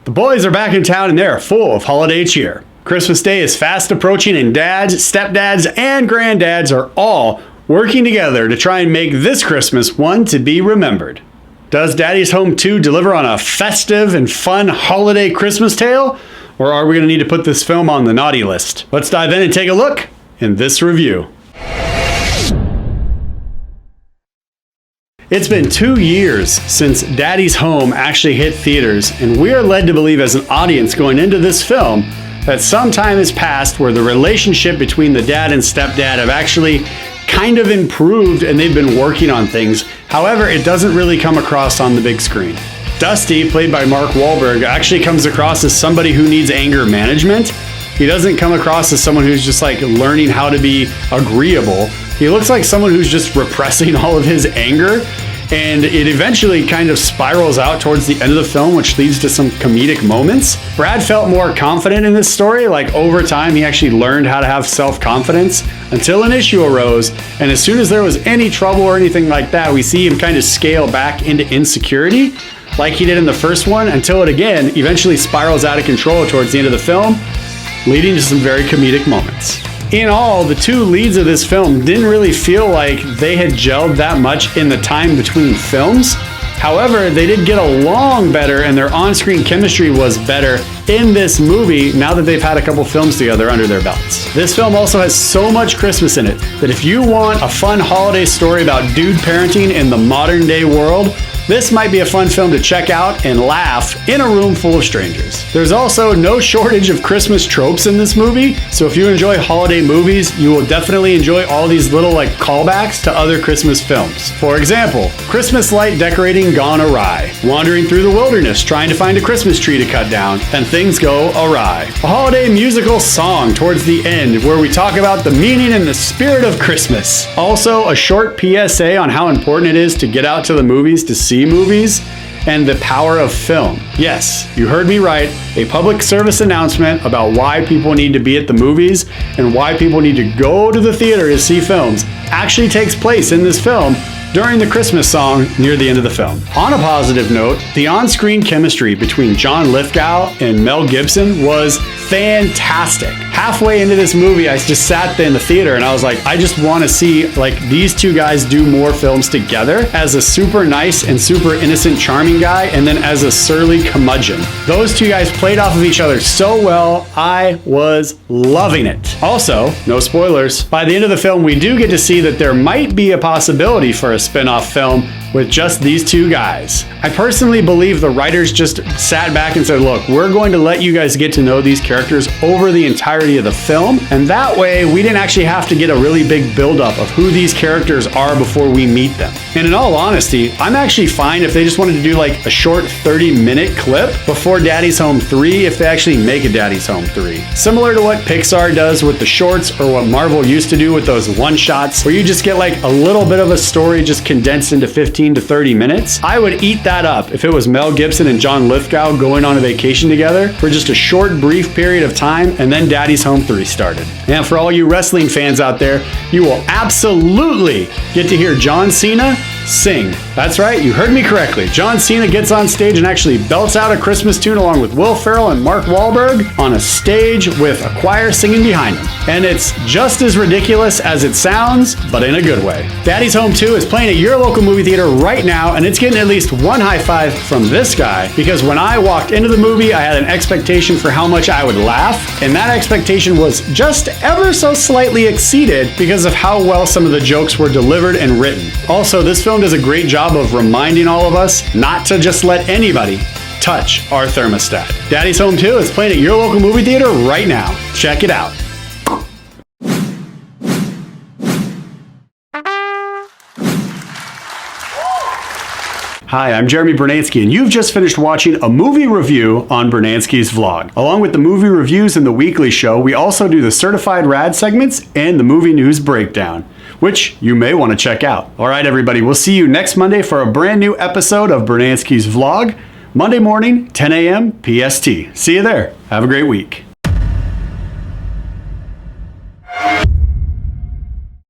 The boys are back in town and they're full of holiday cheer. Christmas Day is fast approaching and dads, stepdads, and granddads are all working together to try and make this Christmas one to be remembered. Does Daddy's Home 2 deliver on a festive and fun holiday Christmas tale? Or are we going to need to put this film on the naughty list? Let's dive in and take a look in this review. It's been 2 years since Daddy's Home actually hit theaters, and we are led to believe as an audience going into this film that some time has passed where the relationship between the dad and stepdad have actually kind of improved and they've been working on things. However, it doesn't really come across on the big screen. Dusty, played by Mark Wahlberg, actually comes across as somebody who needs anger management. He doesn't come across as someone who's just like learning how to be agreeable. He looks like someone who's just repressing all of his anger, and it eventually kind of spirals out towards the end of the film, which leads to some comedic moments. Brad felt more confident in this story. Like over time, he actually learned how to have self-confidence until an issue arose. And as soon as there was any trouble or anything like that, we see him kind of scale back into insecurity like he did in the first one, until it again eventually spirals out of control towards the end of the film, leading to some very comedic moments. In all, the two leads of this film didn't really feel like they had gelled that much in the time between films. However, they did get along better and their on-screen chemistry was better in this movie now that they've had a couple films together under their belts. This film also has so much Christmas in it that if you want a fun holiday story about dude parenting in the modern day world, this might be a fun film to check out and laugh in a room full of strangers. There's also no shortage of Christmas tropes in this movie, so if you enjoy holiday movies, you will definitely enjoy all these little callbacks to other Christmas films. For example, Christmas light decorating gone awry, wandering through the wilderness trying to find a Christmas tree to cut down, and things go awry. A holiday musical song towards the end where we talk about the meaning and the spirit of Christmas. Also, a short PSA on how important it is to get out to the movies to see movies and the power of film. Yes, you heard me right. A public service announcement about why people need to be at the movies and why people need to go to the theater to see films actually takes place in this film during the Christmas song near the end of the film. On a positive note, the on-screen chemistry between John Lithgow and Mel Gibson was fantastic. Halfway into this movie, I just sat there in the theater and I was like, I just want to see these two guys do more films together, as a super nice and super innocent, charming guy, and then as a surly curmudgeon. Those two guys played off of each other so well, I was loving it. Also, no spoilers, by the end of the film, we do get to see that there might be a possibility for a spin-off film with just these two guys. I personally believe the writers just sat back and said, look, we're going to let you guys get to know these characters over the entirety of the film, and that way we didn't actually have to get a really big buildup of who these characters are before we meet them. And in all honesty, I'm actually fine if they just wanted to do a short 30-minute clip before Daddy's Home 3 if they actually make a Daddy's Home 3. Similar to what Pixar does with the shorts or what Marvel used to do with those one-shots where you just get a little bit of a story just condensed into 15 to 30 minutes. I would eat that up if it was Mel Gibson and John Lithgow going on a vacation together for just a short, brief period of time, and then Daddy's Home 3 started. And for all you wrestling fans out there, you will absolutely get to hear John Cena sing. That's right, you heard me correctly. John Cena gets on stage and actually belts out a Christmas tune along with Will Ferrell and Mark Wahlberg on a stage with a choir singing behind him. And it's just as ridiculous as it sounds, but in a good way. Daddy's Home 2 is playing at your local movie theater right now, and it's getting at least one high five from this guy, because when I walked into the movie, I had an expectation for how much I would laugh, and that expectation was just ever so slightly exceeded because of how well some of the jokes were delivered and written. Also, this film does a great job of reminding all of us not to just let anybody touch our thermostat. Daddy's Home 2 is playing at your local movie theater right now. Check it out. Hi, I'm Jeremy Bernansky, and you've just finished watching a movie review on Bernansky's Vlog. Along with the movie reviews and the weekly show, we also do the Certified Rad segments and the movie news breakdown, which you may want to check out. All right, everybody, we'll see you next Monday for a brand new episode of Bernansky's Vlog, Monday morning, 10 a.m. PST. See you there. Have a great week.